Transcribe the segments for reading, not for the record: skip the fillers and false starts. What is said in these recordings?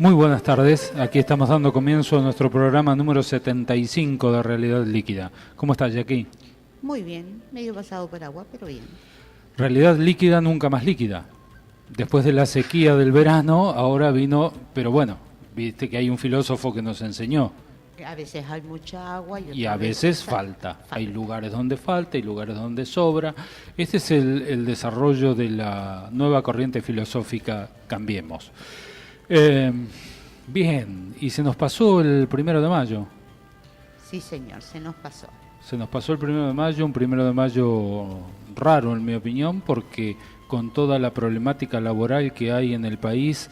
Muy buenas tardes, aquí estamos dando comienzo a nuestro programa número 75 de Realidad Líquida. ¿Cómo estás, Jackie? Muy bien, medio pasado por agua, pero bien. Realidad líquida nunca más líquida. Después de la sequía del verano, ahora vino, pero bueno, viste que hay un filósofo que nos enseñó. A veces hay mucha agua Y a veces falta. Hay lugares donde falta y lugares donde sobra. Este es el desarrollo de la nueva corriente filosófica Cambiemos. Bien, y se nos pasó el 1 de mayo. Sí, señor, se nos pasó. Se nos pasó el 1 de mayo, un 1 de mayo raro en mi opinión, porque con toda la problemática laboral que hay en el país,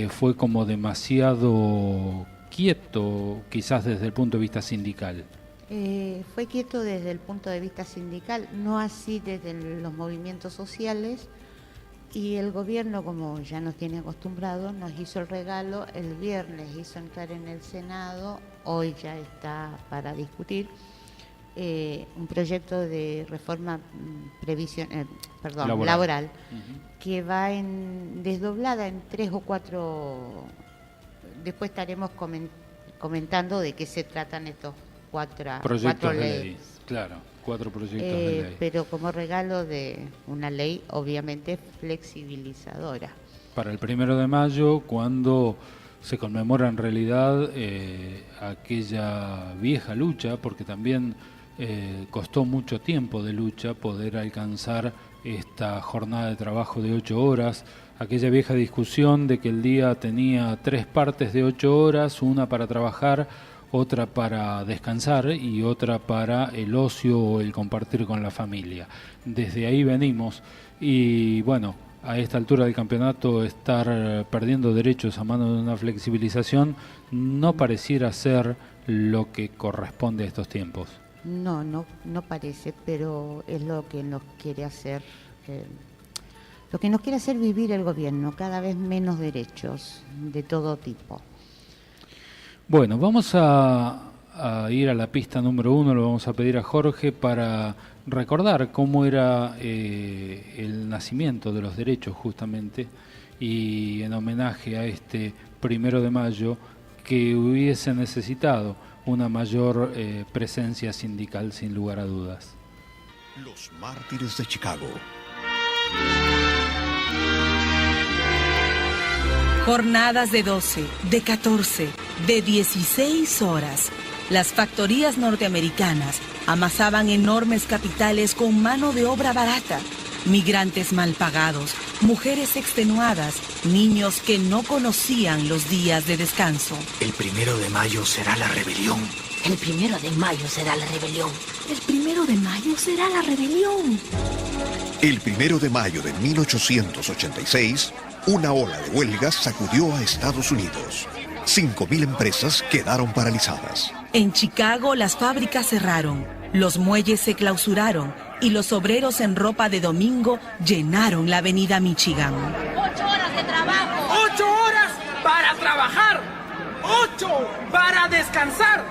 fue como demasiado quieto, quizás desde el punto de vista sindical. Fue quieto desde el punto de vista sindical, no así desde los movimientos sociales, y el gobierno, como ya nos tiene acostumbrados, nos hizo el regalo, el viernes hizo entrar en el Senado, hoy ya está para discutir, un proyecto de reforma laboral, que va desdoblada en 3 o 4. Después estaremos comentando de qué se tratan estos cuatro leyes. Claro, 4 proyectos de ley. Pero como regalo de una ley obviamente flexibilizadora. Para el 1 de mayo, cuando se conmemora en realidad aquella vieja lucha, porque también costó mucho tiempo de lucha poder alcanzar esta jornada de trabajo de 8 horas, aquella vieja discusión de que el día tenía 3 partes de 8 horas, una para trabajar, otra para descansar y otra para el ocio o el compartir con la familia. Desde ahí venimos y bueno, a esta altura del campeonato estar perdiendo derechos a mano de una flexibilización no pareciera ser lo que corresponde a estos tiempos. No parece, pero es lo que nos quiere hacer, vivir el gobierno, cada vez menos derechos de todo tipo. Bueno, vamos a ir a la pista número 1, lo vamos a pedir a Jorge para recordar cómo era el nacimiento de los derechos justamente, y en homenaje a este 1 de mayo que hubiese necesitado una mayor presencia sindical sin lugar a dudas. Los mártires de Chicago. Jornadas de 12, de 14, de 16 horas. Las factorías norteamericanas amasaban enormes capitales con mano de obra barata. Migrantes mal pagados, mujeres extenuadas, niños que no conocían los días de descanso. El 1 de mayo será la rebelión. El 1 de mayo será la rebelión. El 1 de mayo será la rebelión. El 1 de mayo de 1886, una ola de huelgas sacudió a Estados Unidos. 5.000 empresas quedaron paralizadas. En Chicago las fábricas cerraron, los muelles se clausuraron y los obreros en ropa de domingo llenaron la avenida Michigan. 8 horas de trabajo. 8 horas para trabajar. 8 para descansar.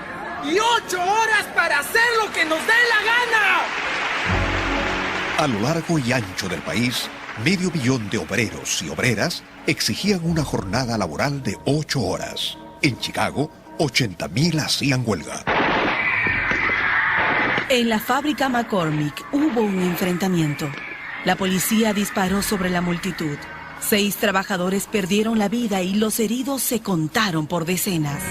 Y 8 horas para hacer lo que nos dé la gana. A lo largo y ancho del país, 500 000 de obreros y obreras exigían una jornada laboral de 8 horas. En Chicago, 80.000 hacían huelga. En la fábrica McCormick hubo un enfrentamiento. La policía disparó sobre la multitud. 6 trabajadores perdieron la vida y los heridos se contaron por decenas.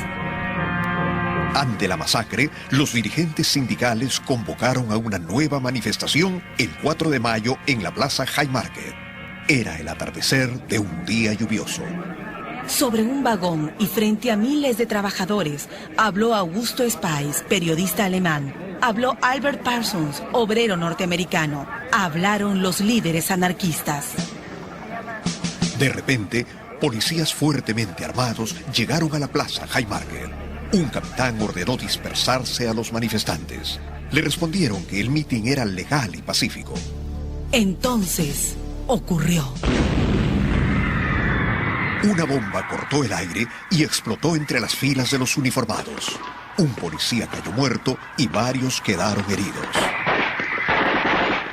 Ante la masacre, los dirigentes sindicales convocaron a una nueva manifestación el 4 de mayo en la Plaza Haymarket. Era el atardecer de un día lluvioso. Sobre un vagón y frente a miles de trabajadores, habló Augusto Spies, periodista alemán. Habló Albert Parsons, obrero norteamericano. Hablaron los líderes anarquistas. De repente, policías fuertemente armados llegaron a la Plaza Haymarket. Un capitán ordenó dispersarse a los manifestantes. Le respondieron que el mitin era legal y pacífico. Entonces, ocurrió. Una bomba cortó el aire y explotó entre las filas de los uniformados. Un policía cayó muerto y varios quedaron heridos.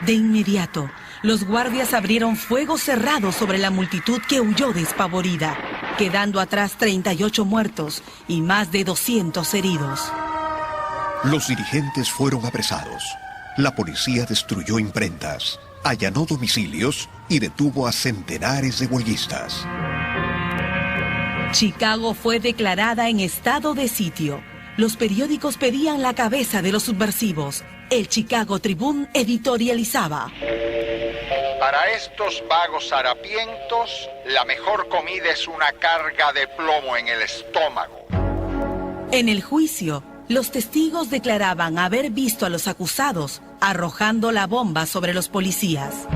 De inmediato, los guardias abrieron fuego cerrado sobre la multitud que huyó despavorida. quedando atrás 38 muertos y más de 200 heridos. Los dirigentes fueron apresados. La policía destruyó imprentas, allanó domicilios y detuvo a centenares de huelguistas. Chicago fue declarada en estado de sitio. Los periódicos pedían la cabeza de los subversivos. El Chicago Tribune editorializaba: para estos vagos harapientos, la mejor comida es una carga de plomo en el estómago. En el juicio, los testigos declaraban haber visto a los acusados arrojando la bomba sobre los policías.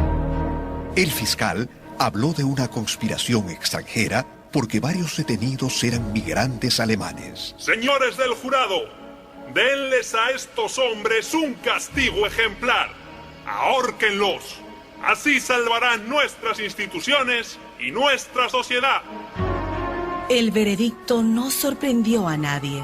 El fiscal habló de una conspiración extranjera porque varios detenidos eran migrantes alemanes. Señores del jurado, denles a estos hombres un castigo ejemplar. Ahórquenlos. Así salvarán nuestras instituciones y nuestra sociedad. El veredicto no sorprendió a nadie.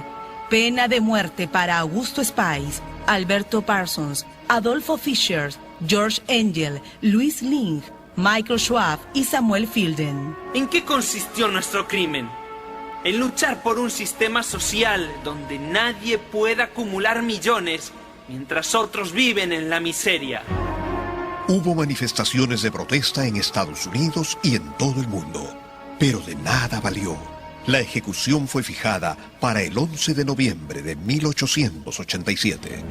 Pena de muerte para Augusto Spies, Alberto Parsons, Adolfo Fischer, George Engel, Louis Ling, Michael Schwab y Samuel Fielden. ¿En qué consistió nuestro crimen? En luchar por un sistema social donde nadie pueda acumular millones mientras otros viven en la miseria. Hubo manifestaciones de protesta en Estados Unidos y en todo el mundo, pero de nada valió. La ejecución fue fijada para el 11 de noviembre de 1887.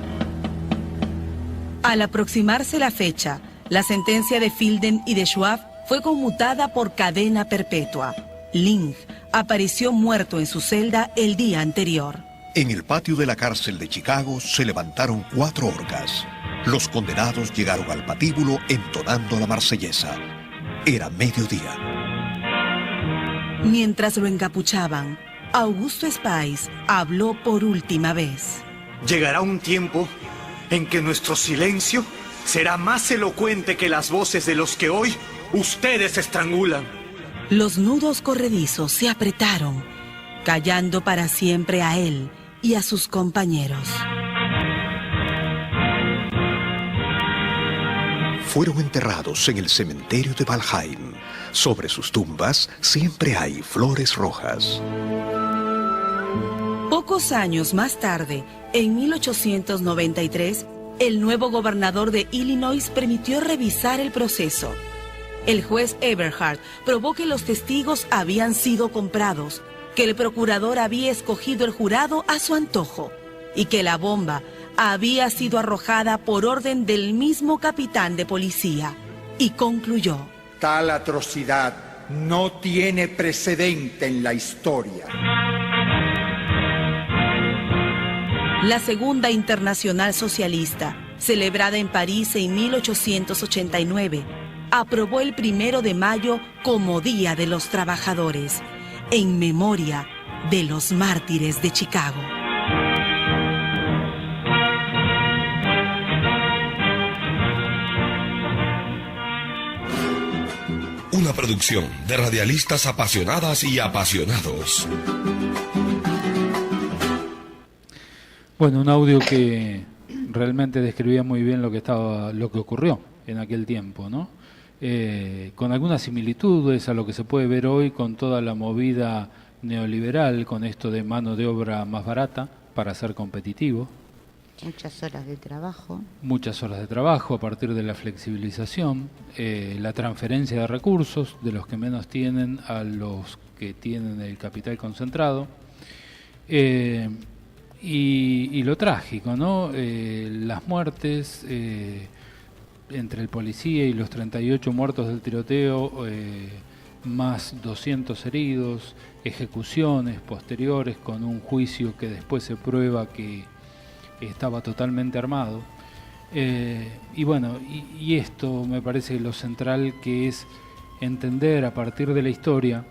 Al aproximarse la fecha, la sentencia de Fielden y de Schwab fue conmutada por cadena perpetua. Ling apareció muerto en su celda el día anterior. En el patio de la cárcel de Chicago se levantaron 4 horcas. Los condenados llegaron al patíbulo entonando la marsellesa. Era mediodía. Mientras lo encapuchaban, Augusto Spies habló por última vez. Llegará un tiempo en que nuestro silencio será más elocuente que las voces de los que hoy ustedes estrangulan. Los nudos corredizos se apretaron, callando para siempre a él y a sus compañeros. Fueron enterrados en el cementerio de Valheim. Sobre sus tumbas siempre hay flores rojas. Pocos años más tarde, en 1893, el nuevo gobernador de Illinois permitió revisar el proceso. El juez Eberhard probó que los testigos habían sido comprados, que el procurador había escogido el jurado a su antojo y que la bomba había sido arrojada por orden del mismo capitán de policía. Y concluyó: tal atrocidad no tiene precedente en la historia. La Segunda Internacional Socialista, celebrada en París en 1889, aprobó el 1 de mayo como Día de los Trabajadores, en memoria de los mártires de Chicago. Una producción de radialistas apasionadas y apasionados. Bueno, un audio que realmente describía muy bien lo que ocurrió en aquel tiempo, ¿no? Con algunas similitudes a lo que se puede ver hoy con toda la movida neoliberal, con esto de mano de obra más barata para ser competitivo. Muchas horas de trabajo. Muchas horas de trabajo a partir de la flexibilización, la transferencia de recursos de los que menos tienen a los que tienen el capital concentrado. Y lo trágico, ¿no? Las muertes entre el policía y los 38 muertos del tiroteo, más 200 heridos, ejecuciones posteriores con un juicio que después se prueba que estaba totalmente armado. Y bueno, y esto me parece lo central, que es entender a partir de la historia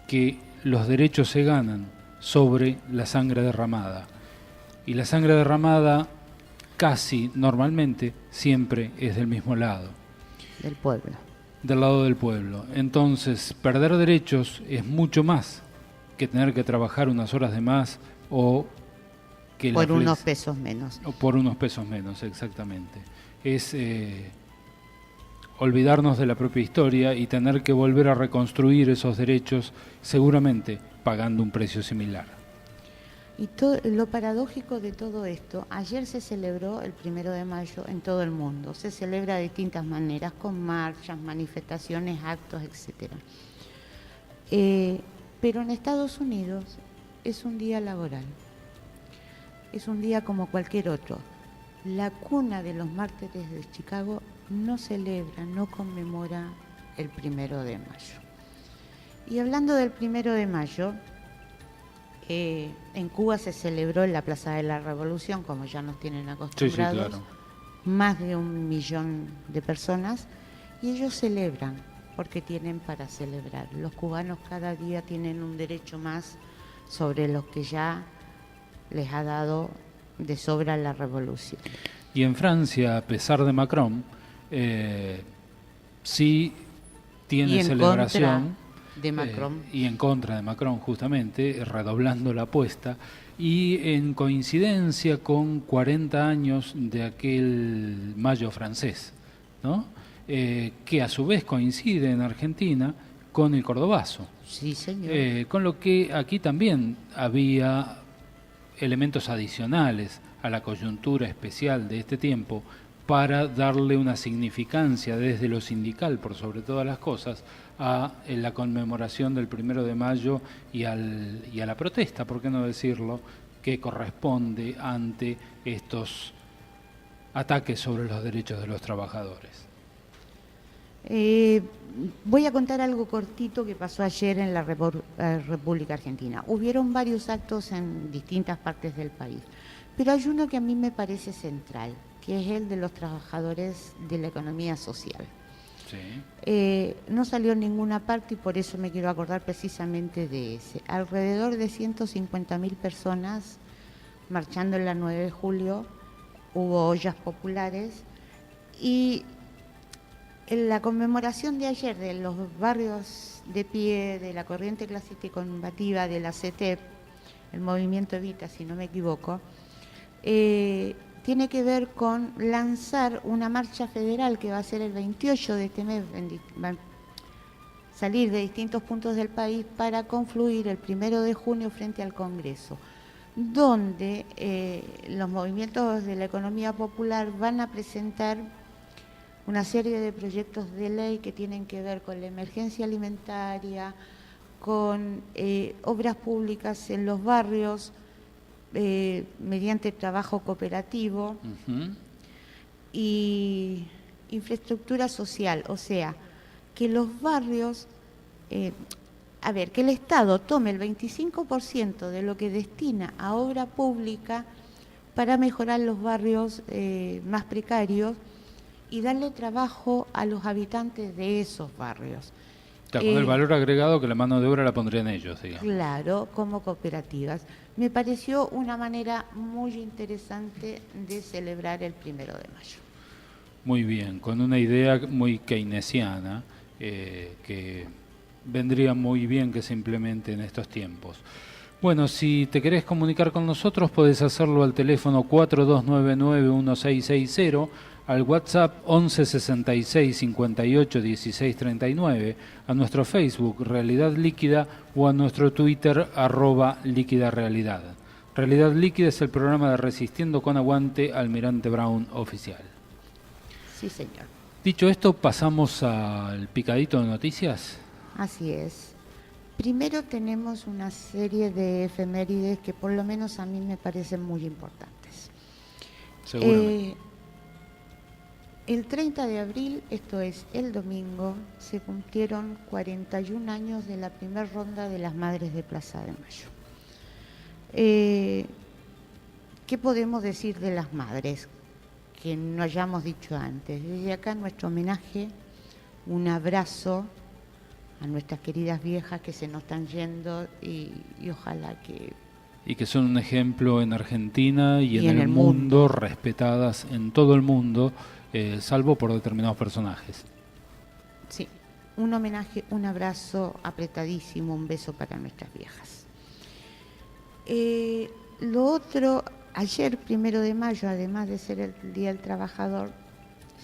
que los derechos se ganan sobre la sangre derramada. Y la sangre derramada casi normalmente siempre es del mismo lado. Del pueblo. Del lado del pueblo. Entonces, perder derechos es mucho más que tener que trabajar unas horas de más o que por unos pesos menos. O por unos pesos menos, exactamente. Es olvidarnos de la propia historia y tener que volver a reconstruir esos derechos, seguramente pagando un precio similar. Y lo paradójico de todo esto, ayer se celebró el 1 de mayo en todo el mundo. Se celebra de distintas maneras, con marchas, manifestaciones, actos, etc. Pero en Estados Unidos es un día laboral. Es un día como cualquier otro. La cuna de los mártires de Chicago no celebra, no conmemora el 1 de mayo. Y hablando del 1 de mayo, en Cuba se celebró en la Plaza de la Revolución, como ya nos tienen acostumbrados, sí, claro. Más de 1 millón de personas, y ellos celebran porque tienen para celebrar. Los cubanos cada día tienen un derecho más sobre los que ya les ha dado de sobra la revolución. Y en Francia, a pesar de Macron, sí tiene celebración. De Macron. Y en contra de Macron, justamente, redoblando la apuesta, y en coincidencia con 40 años de aquel Mayo francés, ¿no? Que a su vez coincide en Argentina con el Cordobazo. Sí, señor. Con lo que aquí también había elementos adicionales a la coyuntura especial de este tiempo para darle una significancia desde lo sindical, por sobre todas las cosas, a la conmemoración del 1 de mayo y a la protesta, por qué no decirlo, que corresponde ante estos ataques sobre los derechos de los trabajadores. Voy a contar algo cortito que pasó ayer en la República Argentina. Hubieron varios actos en distintas partes del país, pero hay uno que a mí me parece central, que es el de los trabajadores de la economía social. Sí. No salió en ninguna parte y por eso me quiero acordar precisamente de ese. Alrededor de 150.000 personas marchando en la 9 de julio, hubo ollas populares y en la conmemoración de ayer de los barrios de pie, de la corriente clasista y combativa de la CETEP, el movimiento Evita, si no me equivoco, tiene que ver con lanzar una marcha federal que va a ser el 28 de este mes, va a salir de distintos puntos del país para confluir el 1 de junio frente al Congreso, donde los movimientos de la economía popular van a presentar una serie de proyectos de ley que tienen que ver con la emergencia alimentaria, con obras públicas en los barrios, mediante trabajo cooperativo y infraestructura social, o sea, que los barrios, que el Estado tome el 25% de lo que destina a obra pública para mejorar los barrios más precarios y darle trabajo a los habitantes de esos barrios. Con el valor agregado que la mano de obra la pondrían ellos, digamos. Claro, como cooperativas. Me pareció una manera muy interesante de celebrar el 1 de mayo. Muy bien, con una idea muy keynesiana que vendría muy bien que se implemente en estos tiempos. Bueno, si te querés comunicar con nosotros, podés hacerlo al teléfono 4299-1660, al WhatsApp 1166 58 16 39, a nuestro Facebook Realidad Líquida o a nuestro Twitter @líquidarealidad. Realidad Líquida es el programa de Resistiendo con Aguante Almirante Brown oficial. Sí, señor. Dicho esto, pasamos al picadito de noticias. Así es. Primero tenemos una serie de efemérides que por lo menos a mí me parecen muy importantes. Seguramente. El 30 de abril, esto es el domingo, se cumplieron 41 años de la primera ronda de las Madres de Plaza de Mayo. ¿Qué podemos decir de las madres que no hayamos dicho antes? Desde acá nuestro homenaje, un abrazo a nuestras queridas viejas que se nos están yendo y ojalá que... Y que son un ejemplo en Argentina y en el mundo, respetadas en todo el mundo, salvo por determinados personajes. Sí, un homenaje, un abrazo apretadísimo, un beso para nuestras viejas. Lo otro, ayer 1 de mayo, además de ser el Día del Trabajador,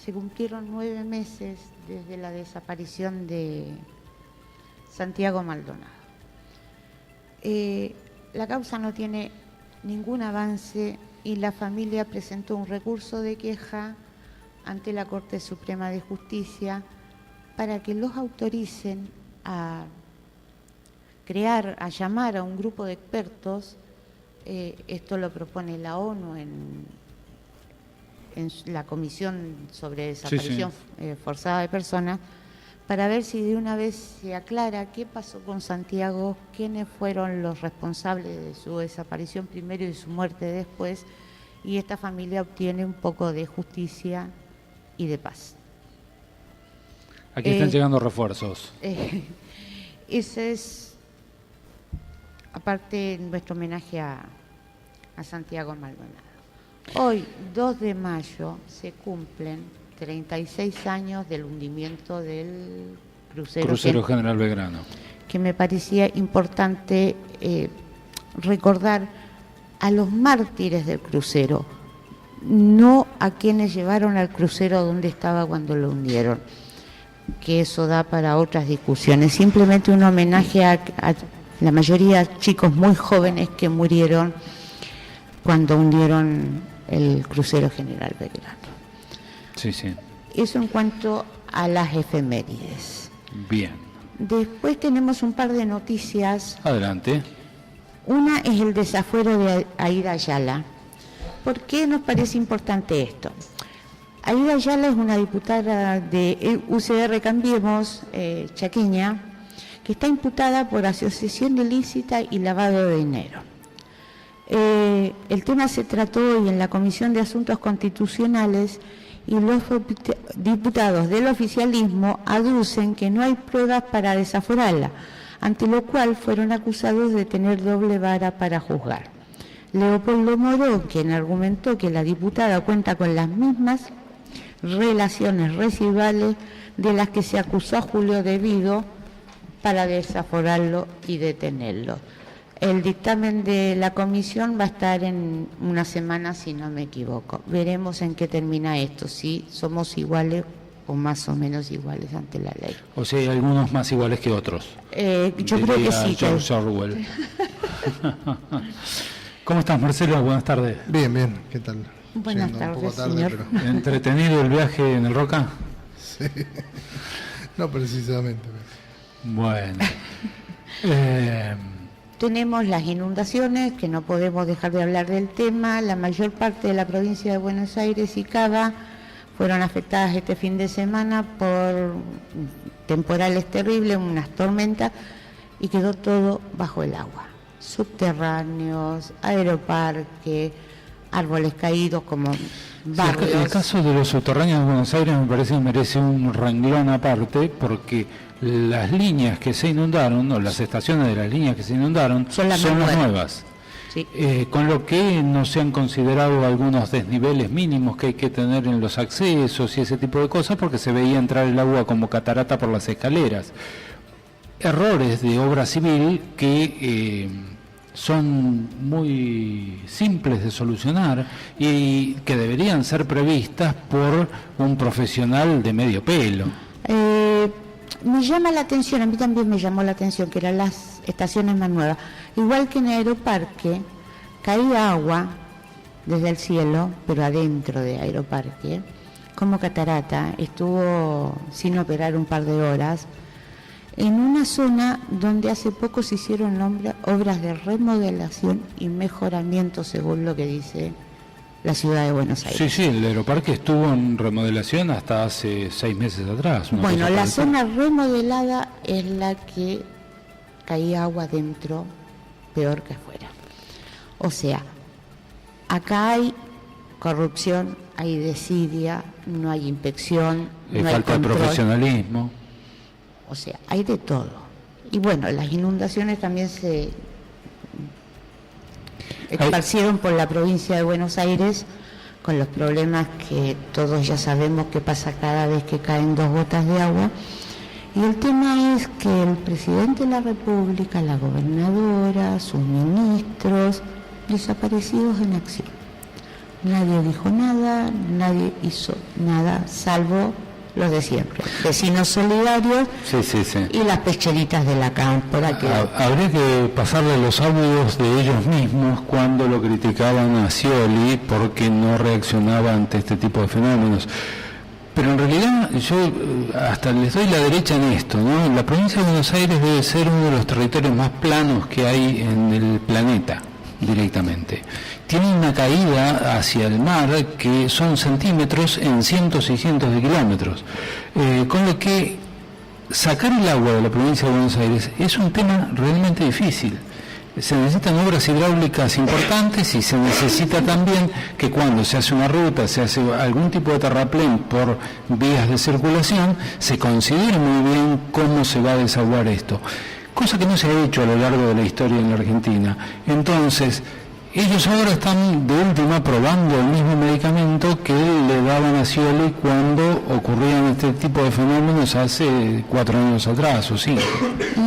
se cumplieron 9 meses desde la desaparición de Santiago Maldonado. La causa no tiene ningún avance y la familia presentó un recurso de queja ante la Corte Suprema de Justicia para que los autoricen a llamar a un grupo de expertos. Esto lo propone la ONU en la Comisión sobre Desaparición Forzada de Personas, para ver si de una vez se aclara qué pasó con Santiago, quiénes fueron los responsables de su desaparición primero y su muerte después, y esta familia obtiene un poco de justicia y de paz. Aquí están llegando refuerzos. Ese es, aparte, nuestro homenaje a Santiago Maldonado. Hoy, 2 de mayo, se cumplen 36 años del hundimiento del crucero General Belgrano. Que me parecía importante recordar a los mártires del crucero, no a quienes llevaron al crucero donde estaba cuando lo hundieron, que eso da para otras discusiones. Simplemente un homenaje a la mayoría chicos muy jóvenes que murieron cuando hundieron el crucero General Belgrano. Sí, sí. Eso en cuanto a las efemérides. Bien. Después tenemos un par de noticias. Adelante. Una es el desafuero de Aida Ayala. ¿Por qué nos parece importante esto? Aida Ayala es una diputada de UCR Cambiemos, chaqueña, que está imputada por asociación ilícita y lavado de dinero. El tema se trató hoy en la Comisión de Asuntos Constitucionales y los diputados del oficialismo aducen que no hay pruebas para desaforarla, ante lo cual fueron acusados de tener doble vara para juzgar. Leopoldo Morón, quien argumentó que la diputada cuenta con las mismas relaciones residuales de las que se acusó a Julio De Vido para desaforarlo y detenerlo. El dictamen de la comisión va a estar en una semana, si no me equivoco. Veremos en qué termina esto, si somos iguales o más o menos iguales ante la ley. O sea, hay algunos más iguales que otros. Yo creo que sí. George Orwell. ¿Cómo estás, Marcelo? Buenas tardes. Bien, bien. ¿Qué tal? Buenas tardes, señor. Pero... ¿Entretenido el viaje en el Roca? Sí. No precisamente. Bueno. Tenemos las inundaciones, que no podemos dejar de hablar del tema. La mayor parte de la provincia de Buenos Aires y Cava fueron afectadas este fin de semana por temporales terribles, unas tormentas, y quedó todo bajo el agua. Subterráneos, aeroparque, árboles caídos como barrios. El caso de los subterráneos de Buenos Aires me parece que merece un renglón aparte, porque las líneas que se inundaron, o las estaciones de las líneas que se inundaron, son las nuevas. Sí. Con lo que no se han considerado algunos desniveles mínimos que hay que tener en los accesos y ese tipo de cosas, porque se veía entrar el agua como catarata por las escaleras. Errores de obra civil que son muy simples de solucionar y que deberían ser previstas por un profesional de medio pelo. Me llama la atención, a mí también me llamó la atención, que eran las estaciones más nuevas. Igual que en Aeroparque, caía agua desde el cielo, pero adentro de Aeroparque, como catarata, estuvo sin operar un par de horas, en una zona donde hace poco se hicieron obras de remodelación y mejoramiento, según lo que dice la ciudad de Buenos Aires. Sí, sí, el Aeroparque estuvo en remodelación hasta hace 6 meses atrás. Bueno, la zona remodelada es la que caía agua dentro, peor que afuera. O sea, acá hay corrupción, hay desidia, no hay inspección, no hay falta de control. Profesionalismo. O sea, hay de todo. Y bueno, las inundaciones también se esparcieron por la provincia de Buenos Aires, con los problemas que todos ya sabemos que pasa cada vez que caen 2 gotas de agua. Y el tema es que el presidente de la República, la gobernadora, sus ministros, desaparecidos en acción. Nadie dijo nada, nadie hizo nada, salvo los de siempre, vecinos solidarios y las pecheritas de la cámpora. Habría que pasarle los audios de ellos mismos cuando lo criticaban a Scioli porque no reaccionaba ante este tipo de fenómenos. Pero en realidad yo hasta les doy la derecha en esto, ¿no? La provincia de Buenos Aires debe ser uno de los territorios más planos que hay en el planeta, directamente. Tiene una caída hacia el mar que son centímetros en cientos y cientos de kilómetros, con lo que sacar el agua de la provincia de Buenos Aires es un tema realmente difícil. Se necesitan obras hidráulicas importantes y se necesita también que cuando se hace una ruta, se hace algún tipo de terraplén por vías de circulación, se considere muy bien cómo se va a desaguar esto, cosa que no se ha hecho a lo largo de la historia en la Argentina. Entonces, ellos ahora están de última probando el mismo medicamento que le daban a Scioli cuando ocurrían este tipo de fenómenos hace 4 años atrás o 5.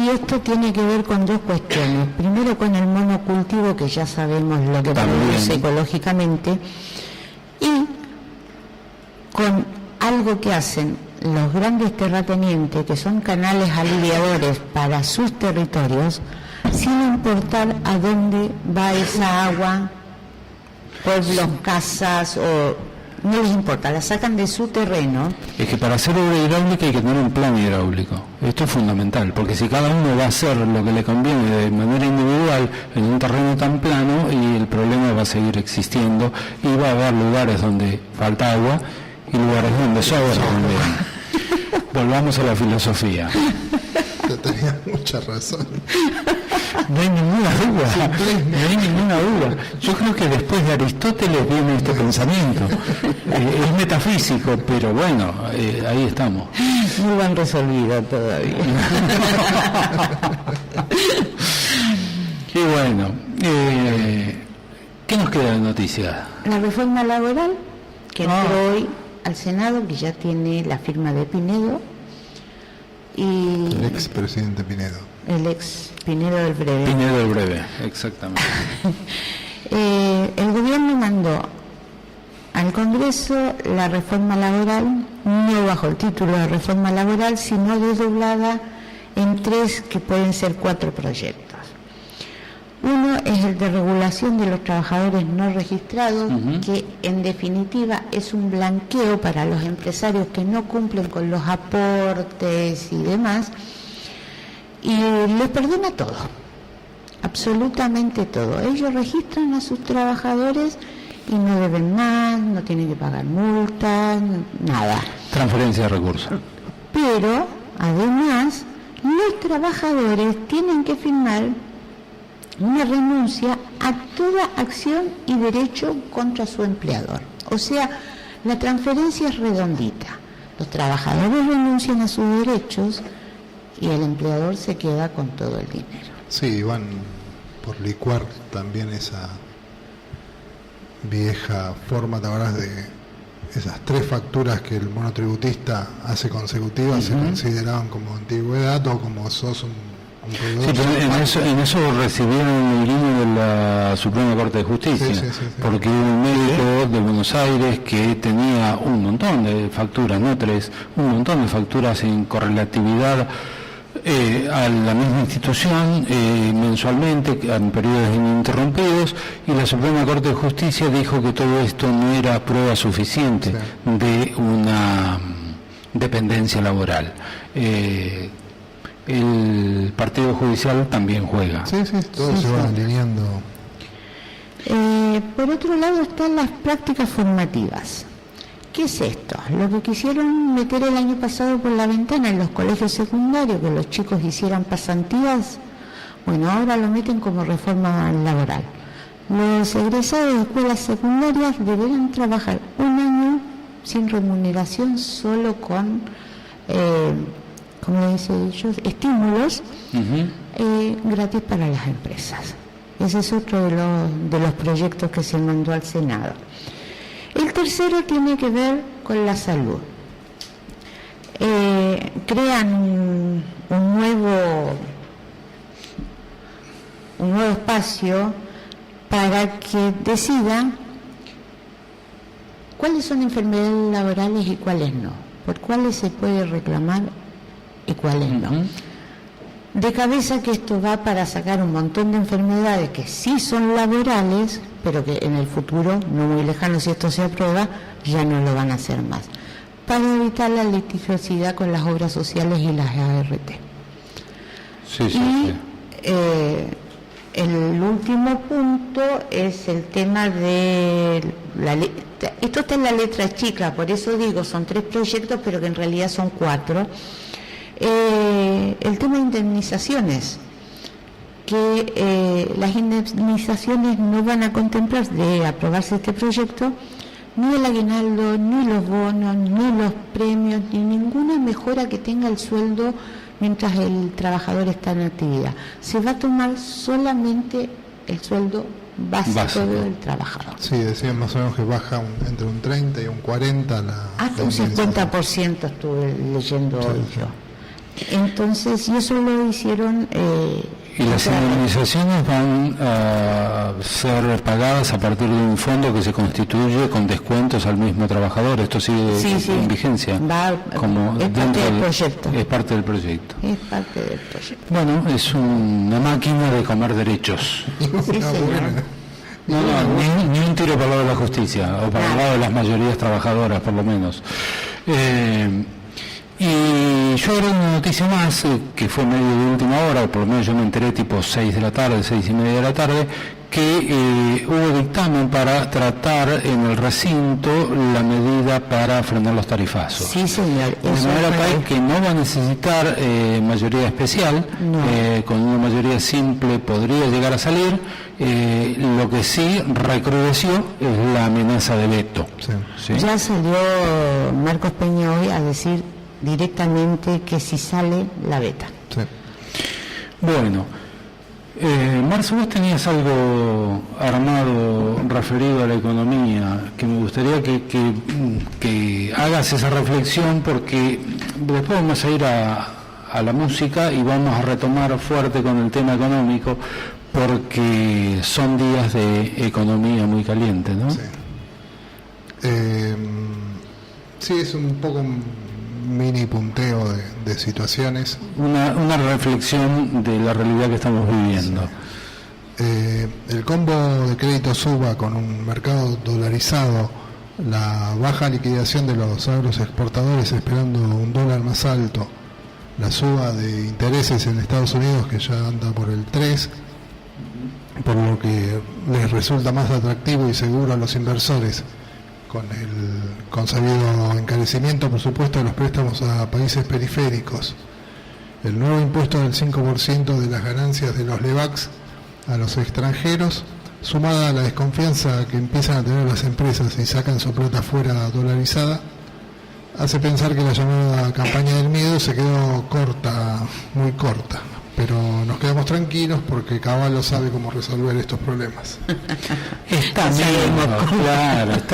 Y esto tiene que ver con dos cuestiones. Primero, con el monocultivo, que ya sabemos lo que produce ecológicamente, y con algo que hacen los grandes terratenientes, que son canales aliviadores para sus territorios, sin importar a dónde va esa agua, pueblos, casas, o no les importa, la sacan de su terreno. Es que para hacer obra hidráulica hay que tener un plan hidráulico. Esto es fundamental, porque si cada uno va a hacer lo que le conviene de manera individual en un terreno tan plano, y el problema va a seguir existiendo, y va a haber lugares donde falta agua y lugares donde sobra también. Volvamos a la filosofía. Tenía mucha razón. No hay ninguna duda, no hay ninguna duda. Yo creo que después de Aristóteles viene este pensamiento. Es metafísico, pero bueno, ahí estamos. No lo han resolvido todavía. Qué bueno. ¿Qué nos queda de noticias? La reforma laboral, que entró hoy al Senado, que ya tiene la firma de Pinedo. Y el expresidente Pinedo. El ex Pinedo del Breve. Pinedo del Breve, exactamente. El gobierno mandó al Congreso la reforma laboral, no bajo el título de reforma laboral, sino desdoblada en 3, que pueden ser 4 proyectos. Uno es el de regulación de los trabajadores no registrados, que en definitiva es un blanqueo para los empresarios que no cumplen con los aportes y demás, y les perdona todo, absolutamente todo. Ellos registran a sus trabajadores y no deben más, no tienen que pagar multas, nada. Transferencia de recursos. Pero, además, los trabajadores tienen que firmar una renuncia a toda acción y derecho contra su empleador. O sea, la transferencia es redondita. Los trabajadores renuncian a sus derechos y el empleador se queda con todo el dinero. Sí, van por licuar también esa vieja forma, ¿te acordás de esas 3 facturas que el monotributista hace consecutivas? Se consideraban como antigüedad o como sos un Sí, pero en eso recibieron el guiño de la Suprema Corte de Justicia, sí. Porque un médico de Buenos Aires que tenía un montón de facturas, no 3, un montón de facturas en correlatividad a la misma institución mensualmente, en periodos ininterrumpidos, y la Suprema Corte de Justicia dijo que todo esto no era prueba suficiente de una dependencia laboral. El partido judicial también juega. Sí, todos se van alineando. Por otro lado están las prácticas formativas. ¿Qué es esto? Lo que quisieron meter el año pasado por la ventana en los colegios secundarios, que los chicos hicieran pasantías, bueno, ahora lo meten como reforma laboral. Los egresados de escuelas secundarias deberán trabajar 1 año sin remuneración, solo con como dicen ellos, estímulos gratis para las empresas. Ese es otro de los proyectos que se mandó al Senado. El tercero tiene que ver con la salud. Crean un nuevo espacio para que decidan cuáles son enfermedades laborales y cuáles no, por cuáles se puede reclamar y cuáles no. De cabeza que esto va para sacar un montón de enfermedades que sí son laborales, pero que en el futuro, no muy lejano, si esto se aprueba, ya no lo van a hacer más, para evitar la litigiosidad con las obras sociales y las ART. El último punto es el tema de esto está en la letra chica, por eso digo, son 3 proyectos, pero que en realidad son 4. El tema de indemnizaciones, que las indemnizaciones no van a contemplar, de aprobarse este proyecto, ni el aguinaldo, ni los bonos, ni los premios, ni ninguna mejora que tenga el sueldo mientras el trabajador está en actividad. Se va a tomar solamente el sueldo básico del trabajador. Sí, decían más o menos que baja entre un 30 y un 40 hasta un 50% estuve leyendo hoy yo. Entonces, y eso lo hicieron... y las indemnizaciones van a ser pagadas a partir de un fondo que se constituye con descuentos al mismo trabajador. Esto sigue en vigencia. Es parte del proyecto. Es parte del proyecto. Es parte del proyecto. Bueno, es una máquina de comer derechos. Sí, señor. Ni un tiro para el lado de la justicia, o para el lado de las mayorías trabajadoras, por lo menos. Y yo era una noticia más, que fue medio de última hora, o por lo menos yo me enteré tipo 6 de la tarde, 6 y media de la tarde, que hubo dictamen para tratar en el recinto la medida para frenar los tarifazos. Sí, señor. De manera tal que no va a necesitar mayoría especial, con una mayoría simple podría llegar a salir. Lo que sí recrudeció es la amenaza de veto. ¿Sí? Ya salió Marcos Peña hoy a decir directamente que si sale la veta. Sí. Bueno, Marcio, vos tenías algo armado referido a la economía, que me gustaría que hagas esa reflexión, porque después vamos a ir a la música y vamos a retomar fuerte con el tema económico, porque son días de economía muy caliente, ¿no? Sí, sí, es un poco un mini punteo de situaciones. Una reflexión de la realidad que estamos viviendo. Sí. El combo de crédito suba con un mercado dolarizado, la baja liquidación de los agroexportadores esperando un dólar más alto, la suba de intereses en Estados Unidos que ya anda por el 3%, por lo que les resulta más atractivo y seguro a los inversores, con el consabido encarecimiento, por supuesto, de los préstamos a países periféricos, el nuevo impuesto del 5% de las ganancias de los LEVAX a los extranjeros, sumada a la desconfianza que empiezan a tener las empresas y sacan su plata fuera dolarizada, hace pensar que la llamada campaña del miedo se quedó corta, muy corta. Pero nos quedamos tranquilos porque Caballo sabe cómo resolver estos problemas. Está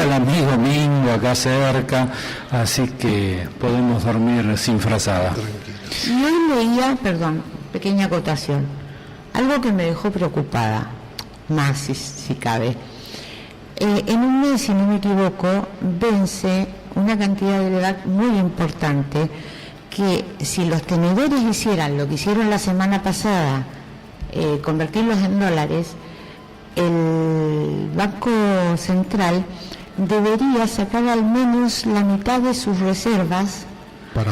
el amigo Mingo acá cerca, así que podemos dormir sin frazada. Y hoy leía, pequeña acotación, algo que me dejó preocupada, más si cabe. En un mes, si no me equivoco, vence una cantidad de edad muy importante, que si los tenedores hicieran lo que hicieron la semana pasada, convertirlos en dólares, el Banco Central debería sacar al menos la mitad de sus reservas,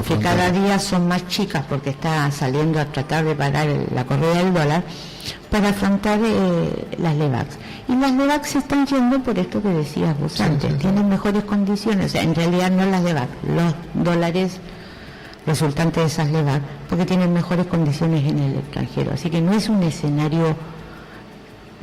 que cada día son más chicas porque está saliendo a tratar de parar la corrida del dólar, para afrontar las LEVAX. Y las LEVAX se están yendo por esto que decías vos antes, tienen mejores condiciones, o sea, en realidad no las LEVAX, los dólares resultante de esas LEVAX, porque tienen mejores condiciones en el extranjero. Así que no es un escenario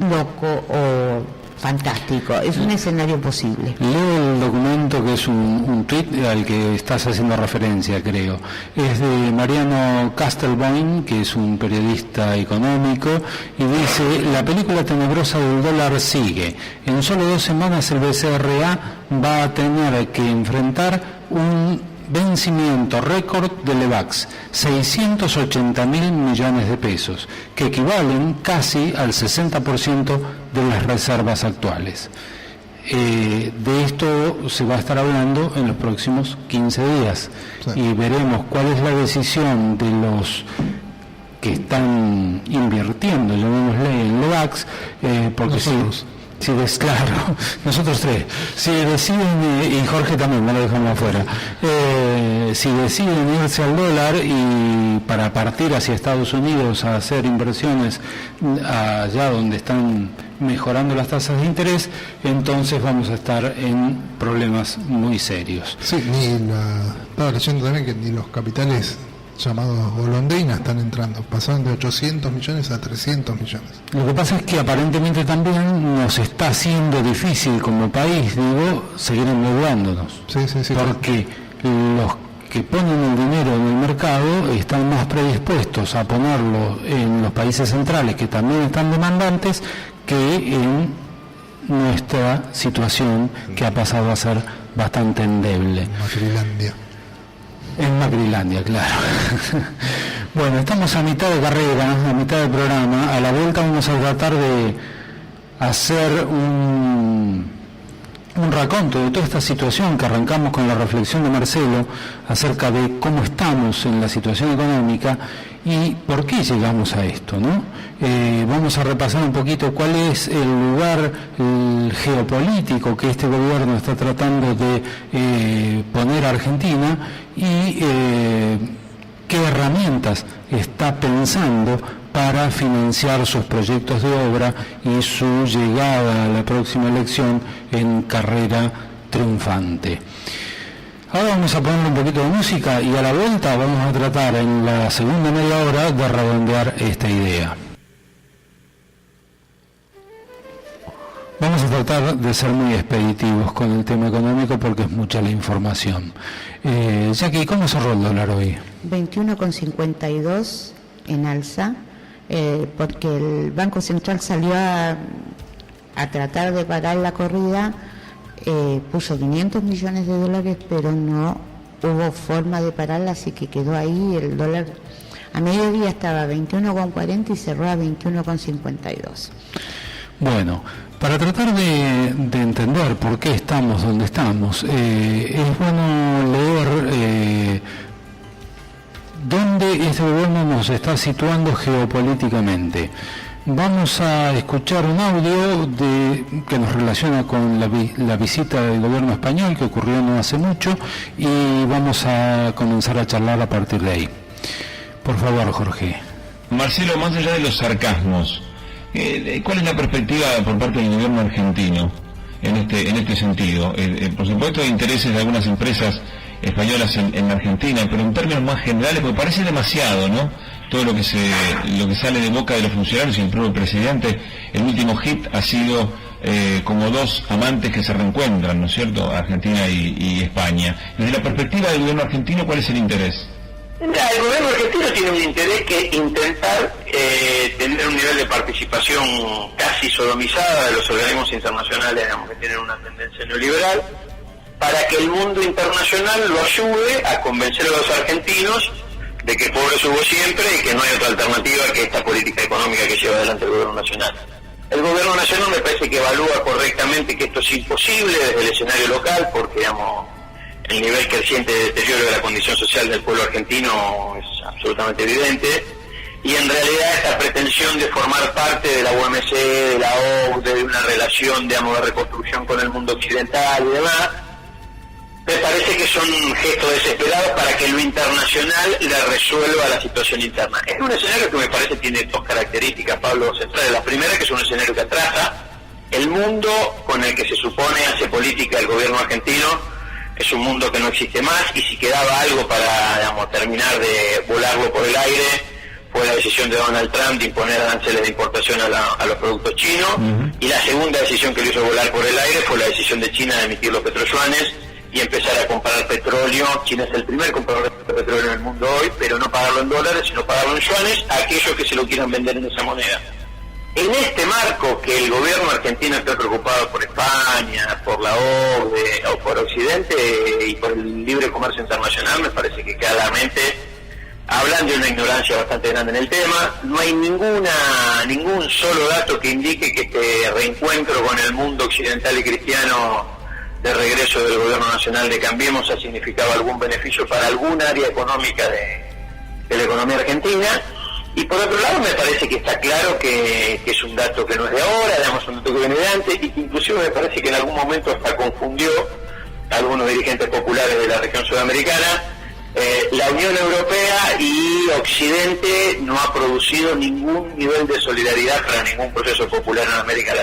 loco o fantástico, es un escenario posible. Leo el documento, que es un tuit al que estás haciendo referencia, creo. Es de Mariano Castelboin, que es un periodista económico, y dice: la película tenebrosa del dólar sigue. En solo 2 semanas el BCRA va a tener que enfrentar un vencimiento récord de LEVAX, 680.000 millones de pesos, que equivalen casi al 60% de las reservas actuales. de esto se va a estar hablando en los próximos 15 días y veremos cuál es la decisión de los que están invirtiendo, llamémosle, en LEVAX, porque claro, nosotros tres, si deciden, y Jorge también, no lo dejamos afuera, si deciden irse al dólar y para partir hacia Estados Unidos a hacer inversiones allá donde están mejorando las tasas de interés, entonces vamos a estar en problemas muy serios. Sí, estaba leyendo también que ni los capitales llamados golondrinas están entrando, pasaron de 800 millones a 300 millones. Lo que pasa es que aparentemente también nos está haciendo difícil como país, seguir endeudándonos. Sí, porque los que ponen el dinero en el mercado están más predispuestos a ponerlo en los países centrales, que también están demandantes, que en nuestra situación, que ha pasado a ser bastante endeble. En Macrilandia, claro. Bueno, estamos a mitad de carrera, a mitad del programa. A la vuelta vamos a tratar de hacer un raconto de toda esta situación que arrancamos con la reflexión de Marcelo acerca de cómo estamos en la situación económica y por qué llegamos a esto, ¿no? Vamos a repasar un poquito cuál es el lugar geopolítico que este gobierno está tratando de poner a Argentina y qué herramientas está pensando para financiar sus proyectos de obra y su llegada a la próxima elección en carrera triunfante. Ahora vamos a poner un poquito de música y a la vuelta vamos a tratar en la segunda media hora de redondear esta idea. Vamos a tratar de ser muy expeditivos con el tema económico porque es mucha la información. Jackie, ¿cómo cerró el dólar hoy? 21,52 en alza, porque el Banco Central salió a tratar de parar la corrida, puso 500 millones de dólares, pero no hubo forma de pararla, así que quedó ahí. El dólar a mediodía estaba a 21,40 y cerró a 21,52. Bueno, para tratar de entender por qué estamos donde estamos, es bueno leer dónde este gobierno nos está situando geopolíticamente. Vamos a escuchar un audio que nos relaciona con la visita del gobierno español que ocurrió no hace mucho y vamos a comenzar a charlar a partir de ahí. Por favor, Jorge. Marcelo, más allá de los sarcasmos, ¿cuál es la perspectiva por parte del gobierno argentino en este sentido? Por supuesto, hay intereses de algunas empresas españolas en Argentina, pero en términos más generales, porque parece demasiado, ¿no? Todo lo que sale de boca de los funcionarios y el propio presidente. El último hit ha sido como dos amantes que se reencuentran, ¿no es cierto?, Argentina y España. Desde la perspectiva del gobierno argentino, ¿cuál es el interés? Mira, el gobierno argentino tiene un interés que intentar tener un nivel de participación casi sodomizada de los organismos internacionales, digamos, que tienen una tendencia neoliberal, para que el mundo internacional lo ayude a convencer a los argentinos de que pobres hubo siempre y que no hay otra alternativa que esta política económica que lleva adelante el gobierno nacional. El gobierno nacional me parece que evalúa correctamente que esto es imposible desde el escenario local, porque, digamos, el nivel creciente de deterioro de la condición social del pueblo argentino es absolutamente evidente, y en realidad esta pretensión de formar parte de la OMC, de la OCDE, de una relación, digamos, de reconstrucción con el mundo occidental y demás, me parece que son gestos desesperados para que lo internacional le resuelva la situación interna. Es un escenario que me parece tiene dos características, Pablo, centrales. La primera, que es un escenario que atrasa el mundo con el que se supone hace política el gobierno argentino. Es un mundo que no existe más, y si quedaba algo para, digamos, terminar de volarlo por el aire, fue la decisión de Donald Trump de imponer aranceles de importación a los productos chinos, y la segunda decisión que lo hizo volar por el aire fue la decisión de China de emitir los petroyuanes y empezar a comprar petróleo. China es el primer comprador de petróleo en el mundo hoy, pero no pagarlo en dólares, sino pagarlo en yuanes a aquellos que se lo quieran vender en esa moneda. En este marco, que el gobierno argentino está preocupado por España, por la OCDE o por Occidente y por el libre comercio internacional, me parece que claramente hablan de una ignorancia bastante grande en el tema. No hay ningún solo dato que indique que este reencuentro con el mundo occidental y cristiano de regreso del gobierno nacional de Cambiemos ha significado algún beneficio para algún área económica de la economía argentina. Y por otro lado me parece que está claro que es un dato que no es de ahora, digamos, un dato que viene de antes, y que inclusive me parece que en algún momento hasta confundió a algunos dirigentes populares de la región sudamericana. La Unión Europea y Occidente no ha producido ningún nivel de solidaridad para ningún proceso popular en América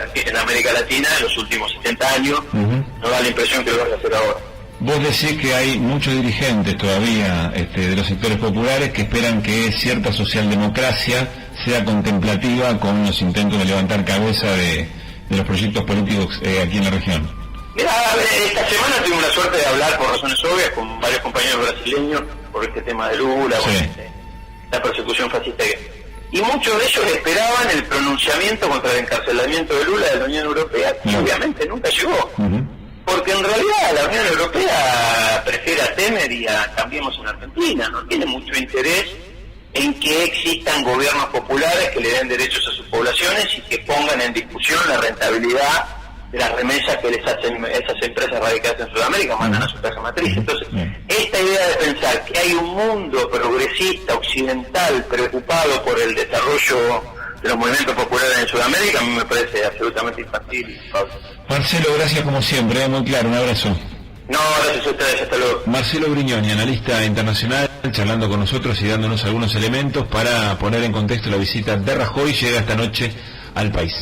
Latina en los últimos 70 años. No da la impresión que lo vaya a hacer ahora. Vos decís que hay muchos dirigentes todavía de los sectores populares que esperan que cierta socialdemocracia sea contemplativa con los intentos de levantar cabeza de los proyectos políticos aquí en la región. Mirá, esta semana tuve la suerte de hablar por razones obvias con varios compañeros brasileños por este tema de Lula, la persecución fascista. Y muchos de ellos esperaban el pronunciamiento contra el encarcelamiento de Lula de la Unión Europea, que obviamente nunca llegó. Porque en realidad la Unión Europea prefiere a Temer y a Cambiemos en Argentina, no tiene mucho interés en que existan gobiernos populares que le den derechos a sus poblaciones y que pongan en discusión la rentabilidad de las remesas que les hacen esas empresas radicadas en Sudamérica, mandan a su casa matriz. Entonces, esta idea de pensar que hay un mundo progresista, occidental, preocupado por el desarrollo de los movimientos populares en Sudamérica, a mí me parece absolutamente infantil. Marcelo, gracias como siempre, muy claro, un abrazo. No, gracias a ustedes, hasta luego. Marcelo Brignoni, analista internacional, charlando con nosotros y dándonos algunos elementos para poner en contexto la visita de Rajoy, llega esta noche al país.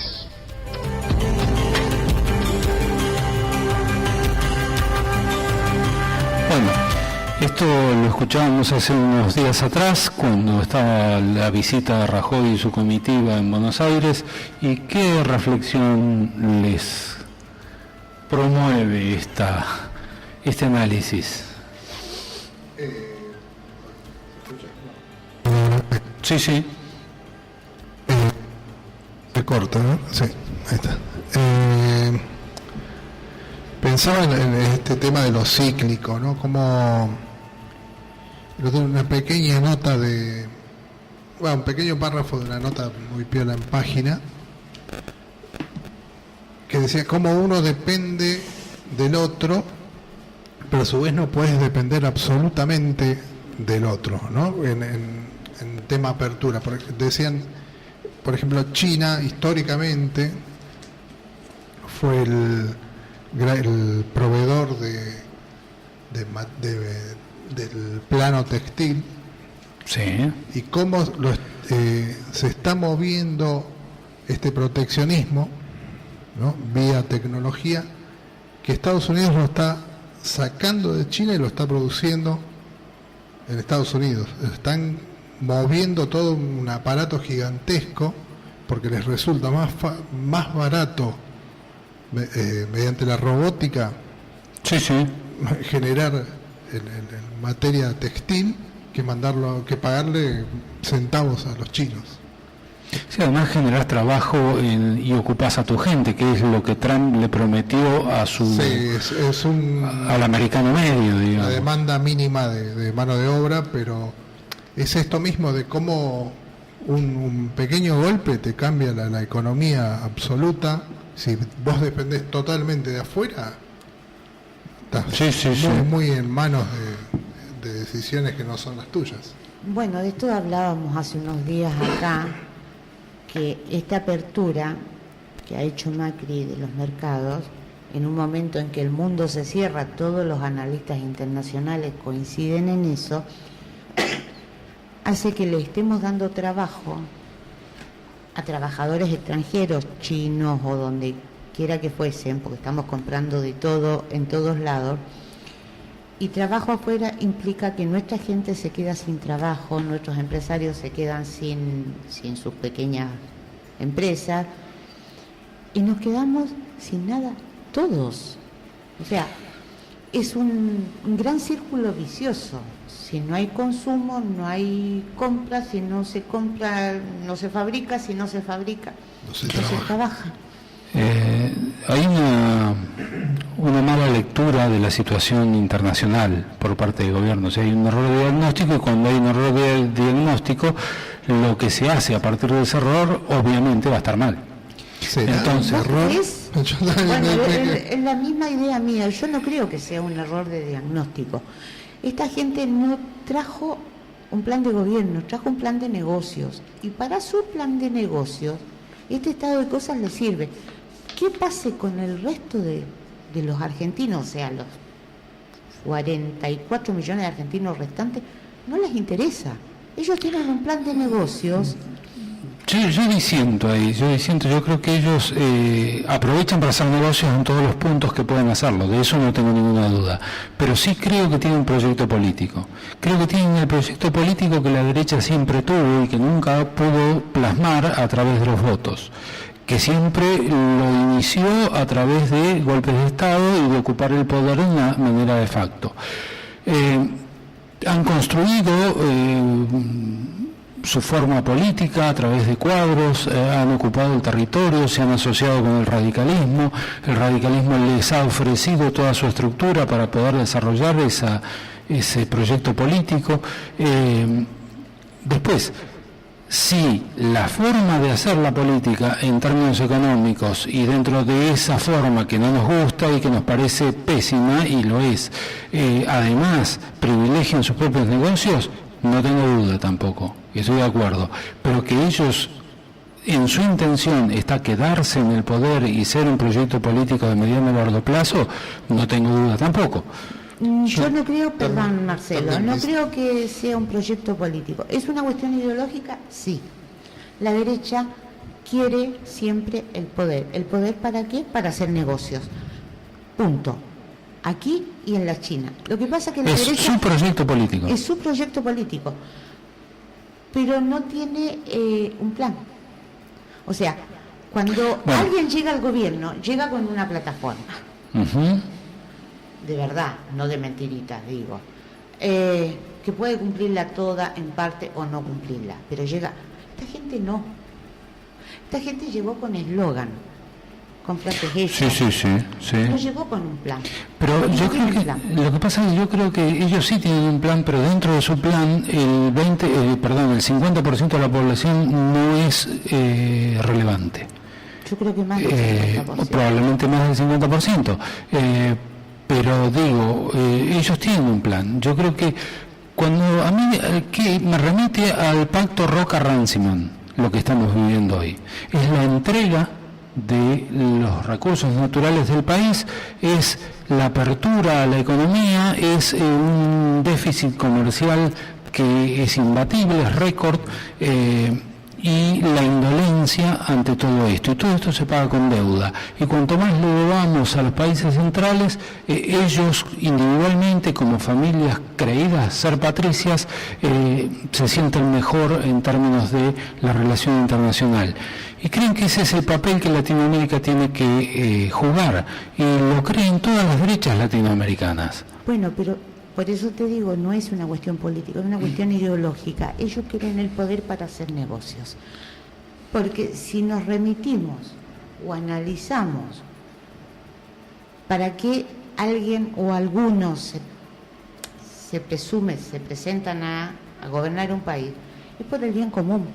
Bueno, esto lo escuchábamos hace unos días atrás, cuando estaba la visita de Rajoy y su comitiva en Buenos Aires. ¿Y qué reflexión les promueve este análisis? Sí. Se corta, ¿no? Sí, ahí está. Pensaba en este tema de lo cíclico, ¿no? Como una pequeña nota un pequeño párrafo de una nota muy piola en página, que decía cómo uno depende del otro, pero a su vez no puedes depender absolutamente del otro, ¿no? En tema apertura, decían, por ejemplo, China históricamente fue el proveedor del plano textil. Sí. Y cómo se está moviendo este proteccionismo, ¿no? Vía tecnología, que Estados Unidos lo está sacando de China y lo está produciendo en Estados Unidos. Están moviendo todo un aparato gigantesco porque les resulta más barato mediante la robótica generar materia textil que pagarle centavos a los chinos. Sí, además generar trabajo y ocupás a tu gente, que es lo que Trump le prometió a al americano medio, digamos. La demanda mínima de mano de obra, pero es esto mismo de cómo un pequeño golpe te cambia la economía absoluta. Si vos dependés totalmente de afuera, estás muy en manos de decisiones que no son las tuyas. Bueno, de esto hablábamos hace unos días acá, que esta apertura que ha hecho Macri de los mercados, en un momento en que el mundo se cierra, todos los analistas internacionales coinciden en eso, hace que le estemos dando trabajo a trabajadores extranjeros, chinos o donde quiera que fuesen, porque estamos comprando de todo en todos lados, y trabajo afuera implica que nuestra gente se queda sin trabajo, nuestros empresarios se quedan sin sus pequeñas empresas y nos quedamos sin nada todos. O sea, es un gran círculo vicioso. Si no hay consumo, no hay compra, si no se compra, no se fabrica, si no se fabrica, no se trabaja. hay una mala lectura de la situación internacional por parte del gobierno. O sea, hay un error de diagnóstico, y cuando hay un error de diagnóstico, lo que se hace a partir de ese error obviamente va a estar mal. Entonces, es la misma idea mía. Yo no creo que sea un error de diagnóstico. Esta gente no trajo un plan de gobierno, trajo un plan de negocios, y para su plan de negocios este estado de cosas le sirve. ¿Qué pase con el resto de los argentinos? O sea, los 44 millones de argentinos restantes, no les interesa. Ellos tienen un plan de negocios. Yo disiento ahí, yo creo que ellos aprovechan para hacer negocios en todos los puntos que pueden hacerlo, de eso no tengo ninguna duda, pero sí creo que tienen un proyecto político, creo que tienen el proyecto político que la derecha siempre tuvo y que nunca pudo plasmar a través de los votos, que siempre lo inició a través de golpes de Estado y de ocupar el poder de una manera de facto. Han construido su forma política a través de cuadros, han ocupado el territorio, se han asociado con el radicalismo les ha ofrecido toda su estructura para poder desarrollar ese proyecto político. Después, si la forma de hacer la política en términos económicos y dentro de esa forma que no nos gusta y que nos parece pésima, y lo es, además privilegian sus propios negocios, no tengo duda tampoco, estoy de acuerdo, pero que ellos en su intención está quedarse en el poder y ser un proyecto político de mediano y largo plazo, no tengo duda tampoco. Yo no creo, perdón Marcelo, no creo que sea un proyecto político. ¿Es una cuestión ideológica? Sí. La derecha quiere siempre el poder. ¿El poder para qué? Para hacer negocios. Punto. Aquí y en la China. Lo que pasa es que la derecha... Es su proyecto político. Es su proyecto político. Pero no tiene un plan. O sea, cuando alguien llega al gobierno, llega con una plataforma. De verdad, no de mentiritas, digo. Que puede cumplirla toda en parte o no cumplirla. Pero llega... Esta gente no. Esta gente llegó con eslogan. Con frases hechas. Sí. No llegó con un plan. Pero yo creo que lo que pasa es que yo creo que ellos sí tienen un plan, pero dentro de su plan el 50% de la población no es relevante. Yo creo que más del 50%. Probablemente más del 50%. Pero digo, ellos tienen un plan. Yo creo que cuando a mí que me remite al pacto Roca-Ranciman, lo que estamos viviendo hoy, es la entrega de los recursos naturales del país, es la apertura a la economía, es un déficit comercial que es imbatible, es récord, y la indolencia ante todo esto. Y todo esto se paga con deuda. Y cuanto más le debamos a los países centrales, ellos individualmente, como familias creídas ser patricias, se sienten mejor en términos de la relación internacional. Y creen que ese es el papel que Latinoamérica tiene que jugar. Y lo creen todas las derechas latinoamericanas. Bueno, pero por eso te digo, no es una cuestión política, es una cuestión ideológica. Ellos quieren el poder para hacer negocios. Porque si nos remitimos o analizamos para qué alguien o algunos se presentan a gobernar un país, es por el bien común.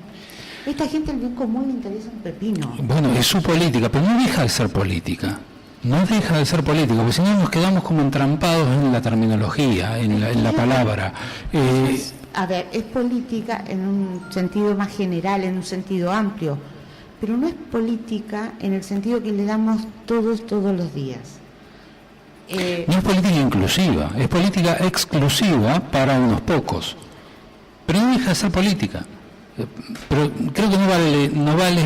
Esta gente el bien común le interesa un pepino. Bueno, es su política, pero no deja de ser política. No deja de ser político, porque si no nos quedamos como entrampados en la terminología, en la palabra. A ver, es política en un sentido más general, en un sentido amplio, pero no es política en el sentido que le damos todos los días. No es política inclusiva, es política exclusiva para unos pocos, pero no deja de ser política. Pero creo que no vale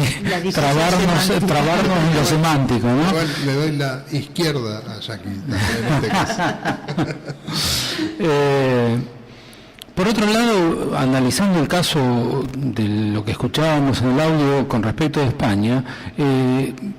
trabarnos en lo semántico, ¿no? Igual le doy la izquierda a Jackie en este caso. Por otro lado, analizando el caso de lo que escuchábamos en el audio con respecto a España,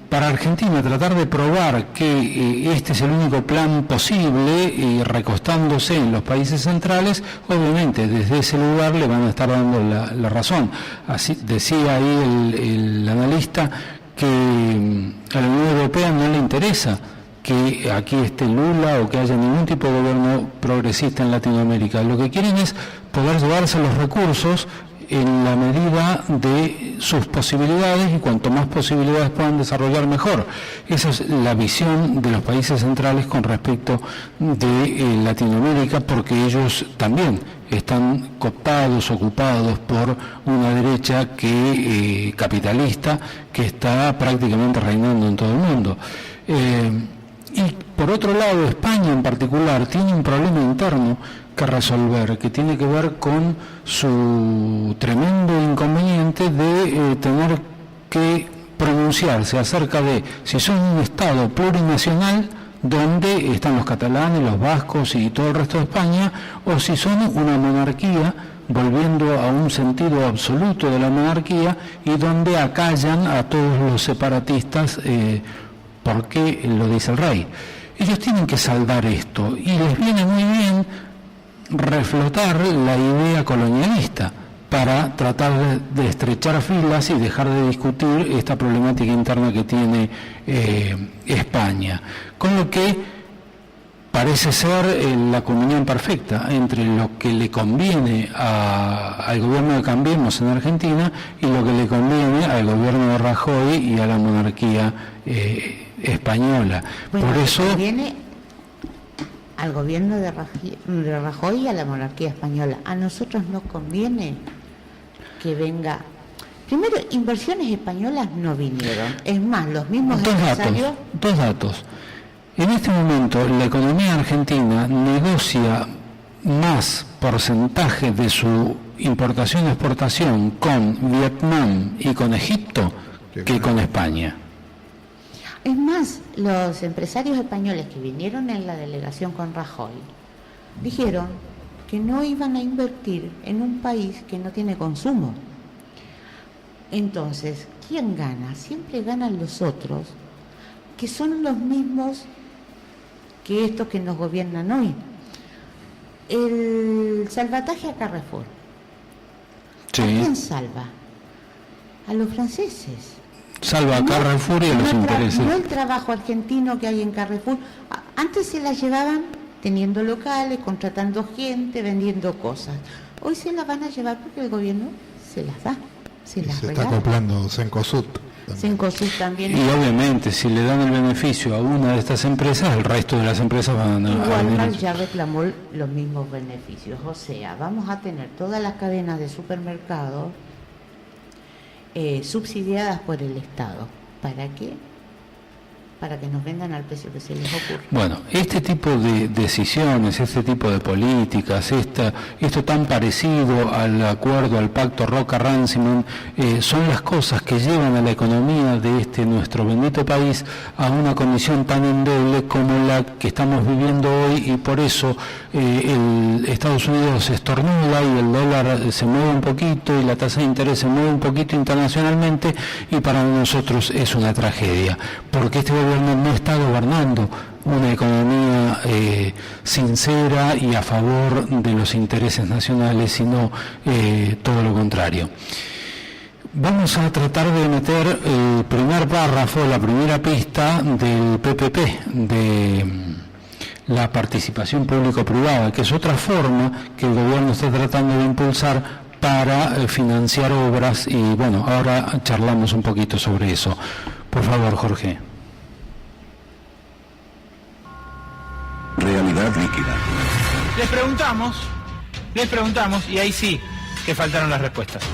para Argentina tratar de probar que este es el único plan posible y recostándose en los países centrales, obviamente desde ese lugar le van a estar dando la razón. Así decía ahí el analista que a la Unión Europea no le interesa que aquí esté Lula o que haya ningún tipo de gobierno progresista en Latinoamérica. Lo que quieren es poder llevarse los recursos en la medida de sus posibilidades, y cuanto más posibilidades puedan desarrollar, mejor. Esa es la visión de los países centrales con respecto de Latinoamérica, porque ellos también están cooptados, ocupados por una derecha que capitalista que está prácticamente reinando en todo el mundo. Y por otro lado, España en particular tiene un problema interno que resolver, que tiene que ver con su tremendo inconveniente de tener que pronunciarse acerca de si son un Estado plurinacional donde están los catalanes, los vascos y todo el resto de España, o si son una monarquía, volviendo a un sentido absoluto de la monarquía, y donde acallan a todos los separatistas porque lo dice el rey. Ellos tienen que saldar esto, y les viene muy bien reflotar la idea colonialista para tratar de estrechar filas y dejar de discutir esta problemática interna que tiene España. Con lo que parece ser la comunión perfecta entre lo que le conviene al gobierno de Cambiemos en Argentina y lo que le conviene al gobierno de Rajoy y a la monarquía española. Bueno, por eso al gobierno de Rajoy y a la monarquía española. A nosotros nos conviene que venga. Primero, inversiones españolas no vinieron. Es más, los mismos empresarios. Dos datos. En este momento, la economía argentina negocia más porcentaje de su importación-exportación con Vietnam y con Egipto que con España. Es más, los empresarios españoles que vinieron en la delegación con Rajoy dijeron que no iban a invertir en un país que no tiene consumo. Entonces, ¿quién gana? Siempre ganan los otros, que son los mismos que estos que nos gobiernan hoy. El salvataje a Carrefour. Sí. ¿A quién salva? A los franceses. Salva a Carrefour y a los intereses. No el trabajo argentino que hay en Carrefour. Antes se la llevaban teniendo locales, contratando gente, vendiendo cosas. Hoy se la van a llevar porque el gobierno se las da, se las regala. Está acoplando Cencosud. Cencosud también. Y obviamente, si le dan el beneficio a una de estas empresas, el resto de las empresas van a... Walmart ya reclamó los mismos beneficios. O sea, vamos a tener todas las cadenas de supermercados subsidiadas por el Estado. ¿Para qué? Para que nos vendan al precio que se les ocurre. Bueno, este tipo de decisiones, este tipo de políticas, esto tan parecido al acuerdo, al pacto Roca-Ranciman, son las cosas que llevan a la economía de nuestro bendito país a una condición tan endeble como la que estamos viviendo hoy, y por eso Estados Unidos estornuda y el dólar se mueve un poquito y la tasa de interés se mueve un poquito internacionalmente, y para nosotros es una tragedia, porque este gobierno no está gobernando una economía sincera y a favor de los intereses nacionales, sino todo lo contrario. Vamos a tratar de meter el primer párrafo, la primera pista del PPP, de la participación público-privada, que es otra forma que el gobierno está tratando de impulsar para financiar obras, y bueno, ahora charlamos un poquito sobre eso. Por favor, Jorge. Realidad líquida. Les preguntamos y ahí sí que faltaron las respuestas.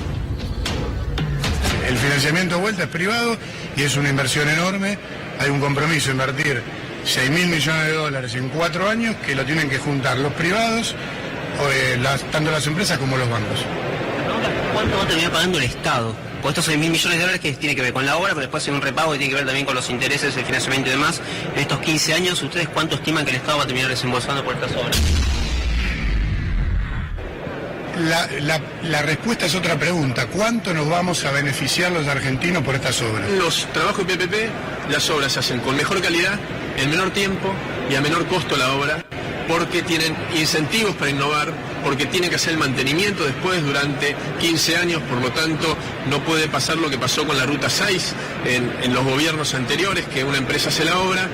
El financiamiento de vuelta es privado y es una inversión enorme. Hay un compromiso de invertir 6.000 millones de dólares en 4 años que lo tienen que juntar los privados, tanto las empresas como los bancos. ¿Cuánto va a terminar pagando el Estado? Por estos 6.000 millones de dólares que tiene que ver con la obra, pero después hay un repago que tiene que ver también con los intereses, el financiamiento y demás. En estos 15 años, ¿ustedes cuánto estiman que el Estado va a terminar desembolsando por estas obras? La respuesta es otra pregunta. ¿Cuánto nos vamos a beneficiar los argentinos por estas obras? Los trabajos de PPP, las obras se hacen con mejor calidad, en menor tiempo y a menor costo la obra. porque tienen incentivos para innovar, porque tienen que hacer el mantenimiento después durante 15 años, por lo tanto no puede pasar lo que pasó con la Ruta 6 en los gobiernos anteriores, que una empresa hace la obra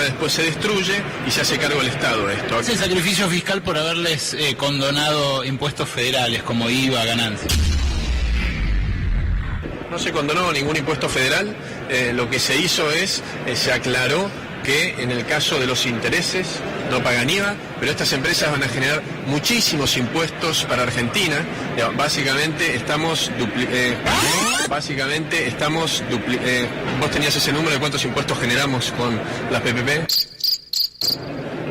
después se destruye y se hace cargo el Estado de esto. Es el sacrificio fiscal por haberles condonado impuestos federales como IVA, ganancias. No se condonó ningún impuesto federal, lo que se hizo se aclaró que en el caso de los intereses no pagan IVA, pero estas empresas van a generar muchísimos impuestos para Argentina. Básicamente estamos vos tenías ese número de cuántos impuestos generamos con las PPP.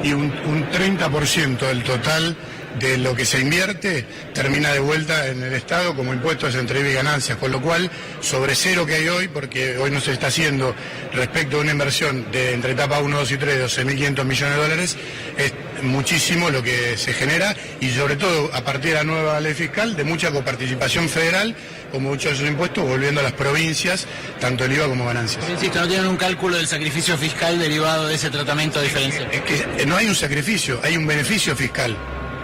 Y un 30% del total de lo que se invierte termina de vuelta en el Estado como impuestos entre IVA y ganancias, con lo cual sobre cero que hay hoy, porque hoy no se está haciendo respecto a una inversión de entre etapa 1, 2 y 3 de 12.500 millones de dólares, es muchísimo lo que se genera y sobre todo a partir de la nueva ley fiscal de mucha coparticipación federal, como muchos de esos impuestos volviendo a las provincias, tanto el IVA como ganancias. Insisto, no tienen un cálculo del sacrificio fiscal derivado de ese tratamiento diferencial. Es que no hay un sacrificio, hay un beneficio fiscal.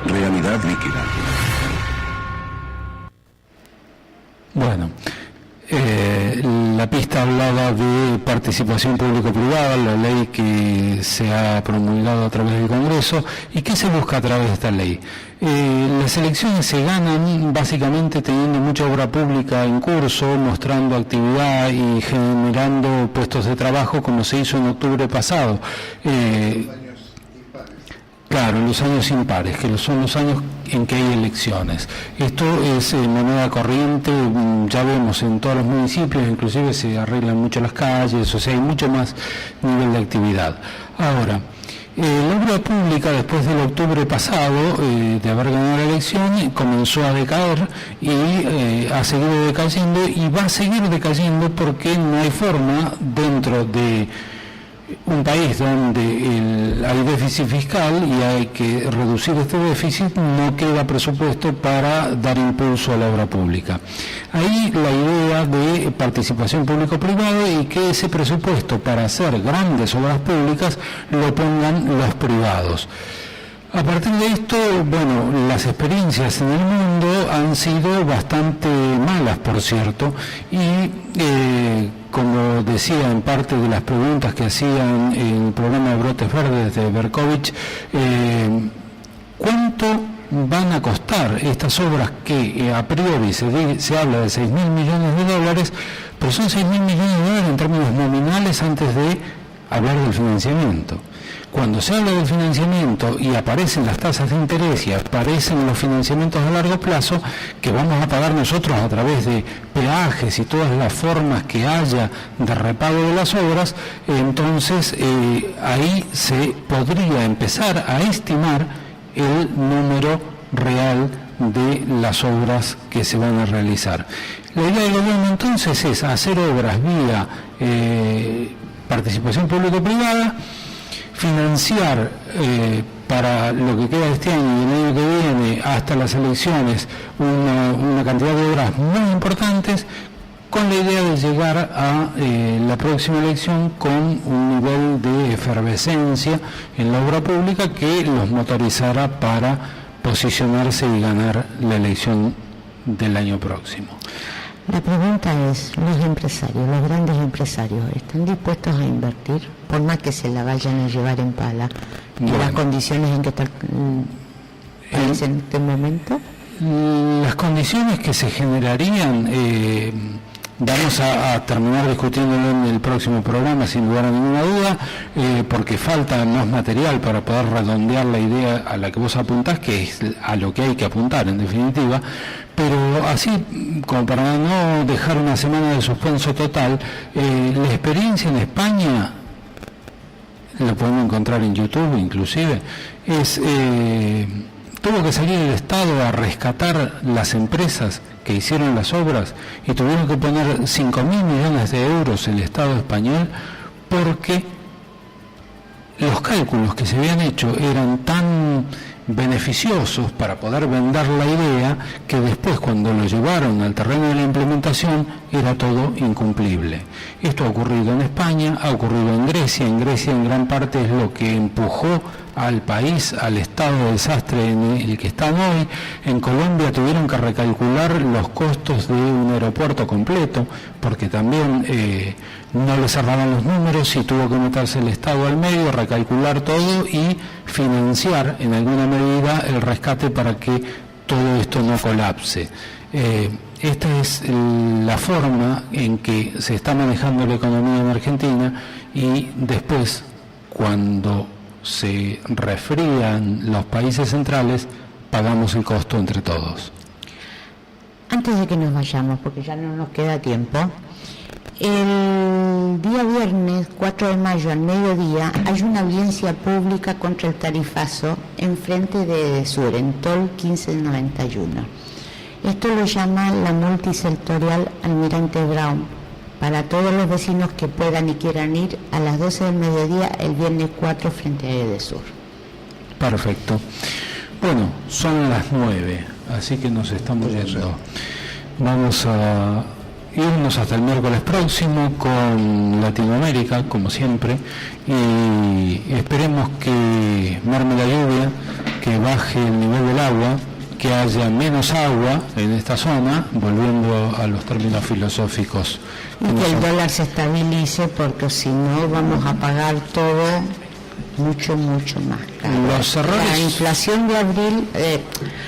Realidad líquida. Bueno, la pista hablaba de participación público-privada, la ley que se ha promulgado a través del Congreso. ¿Y qué se busca a través de esta ley? Las elecciones se ganan básicamente teniendo mucha obra pública en curso, mostrando actividad y generando puestos de trabajo, como se hizo en octubre pasado. Claro, los años impares, que son los años en que hay elecciones. Esto es moneda corriente, ya vemos en todos los municipios, inclusive se arreglan mucho las calles, o sea, hay mucho más nivel de actividad. Ahora, la obra pública después del octubre pasado, de haber ganado la elección, comenzó a decaer y ha seguido decayendo y va a seguir decayendo porque no hay forma dentro de un país donde hay déficit fiscal y hay que reducir este déficit, no queda presupuesto para dar impulso a la obra pública. Ahí la idea de participación público-privada y que ese presupuesto para hacer grandes obras públicas lo pongan los privados. A partir de esto, bueno, las experiencias en el mundo han sido bastante malas, por cierto, y como decía en parte de las preguntas que hacían en el programa de Brotes Verdes de Berkovich, ¿cuánto van a costar estas obras que a priori se habla de 6.000 millones de dólares, pero son 6.000 millones de dólares en términos nominales antes de hablar del financiamiento? Cuando se habla del financiamiento y aparecen las tasas de interés y aparecen los financiamientos a largo plazo que vamos a pagar nosotros a través de peajes y todas las formas que haya de repago de las obras, entonces ahí se podría empezar a estimar el número real de las obras que se van a realizar. La idea del gobierno entonces es hacer obras vía participación público-privada, financiar para lo que queda de este año y el año que viene hasta las elecciones una cantidad de obras muy importantes, con la idea de llegar a la próxima elección con un nivel de efervescencia en la obra pública que los motorizara para posicionarse y ganar la elección del año próximo. La pregunta es, los empresarios, los grandes empresarios, ¿están dispuestos a invertir, por más que se la vayan a llevar en pala, en las condiciones en que está en este momento? Las condiciones que se generarían, vamos a terminar discutiéndolo en el próximo programa, sin lugar a ninguna duda, porque falta más material para poder redondear la idea a la que vos apuntás, que es a lo que hay que apuntar en definitiva. Pero así, como para no dejar una semana de suspenso total, la experiencia en España, la podemos encontrar en YouTube inclusive, tuvo que salir el Estado a rescatar las empresas que hicieron las obras y tuvieron que poner 5.000 millones de euros el Estado español porque los cálculos que se habían hecho eran tan beneficiosos para poder vender la idea, que después cuando lo llevaron al terreno de la implementación era todo incumplible. Esto ha ocurrido en España, ha ocurrido en Grecia en gran parte es lo que empujó al país al estado de desastre en el que están hoy. En Colombia tuvieron que recalcular los costos de un aeropuerto completo, porque también no le cerraban los números y tuvo que meterse el Estado al medio, recalcular todo y financiar en alguna medida el rescate para que todo esto no colapse. Esta es la forma en que se está manejando la economía en Argentina, y después, cuando se resfrían los países centrales, pagamos el costo entre todos. Antes de que nos vayamos, porque ya no nos queda tiempo, el día viernes 4 de mayo al mediodía hay una audiencia pública contra el tarifazo en frente de Edesur, en TOL 1591. Esto lo llama la multisectorial Almirante Brown, para todos los vecinos que puedan y quieran ir a las 12 del mediodía el viernes 4 frente a Edesur. Perfecto. Bueno, son las 9, así que nos estamos yendo. Vamos a irnos hasta el miércoles próximo con Latinoamérica, como siempre, y esperemos que merme la lluvia, que baje el nivel del agua, que haya menos agua en esta zona, volviendo a los términos filosóficos. Y que el dólar se estabilice, porque si no vamos a pagar todo mucho más caro. Los errores... La inflación de abril,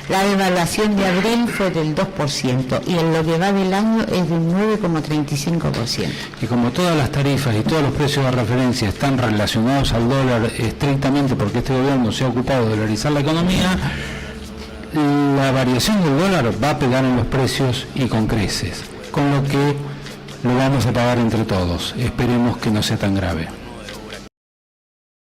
la devaluación de abril fue del 2% y en lo que va del año es del 9,35%. Y como todas las tarifas y todos los precios de referencia están relacionados al dólar estrictamente, porque este gobierno se ha ocupado de dolarizar la economía, la variación del dólar va a pegar en los precios y con creces, con lo que lo vamos a pagar entre todos. Esperemos que no sea tan grave.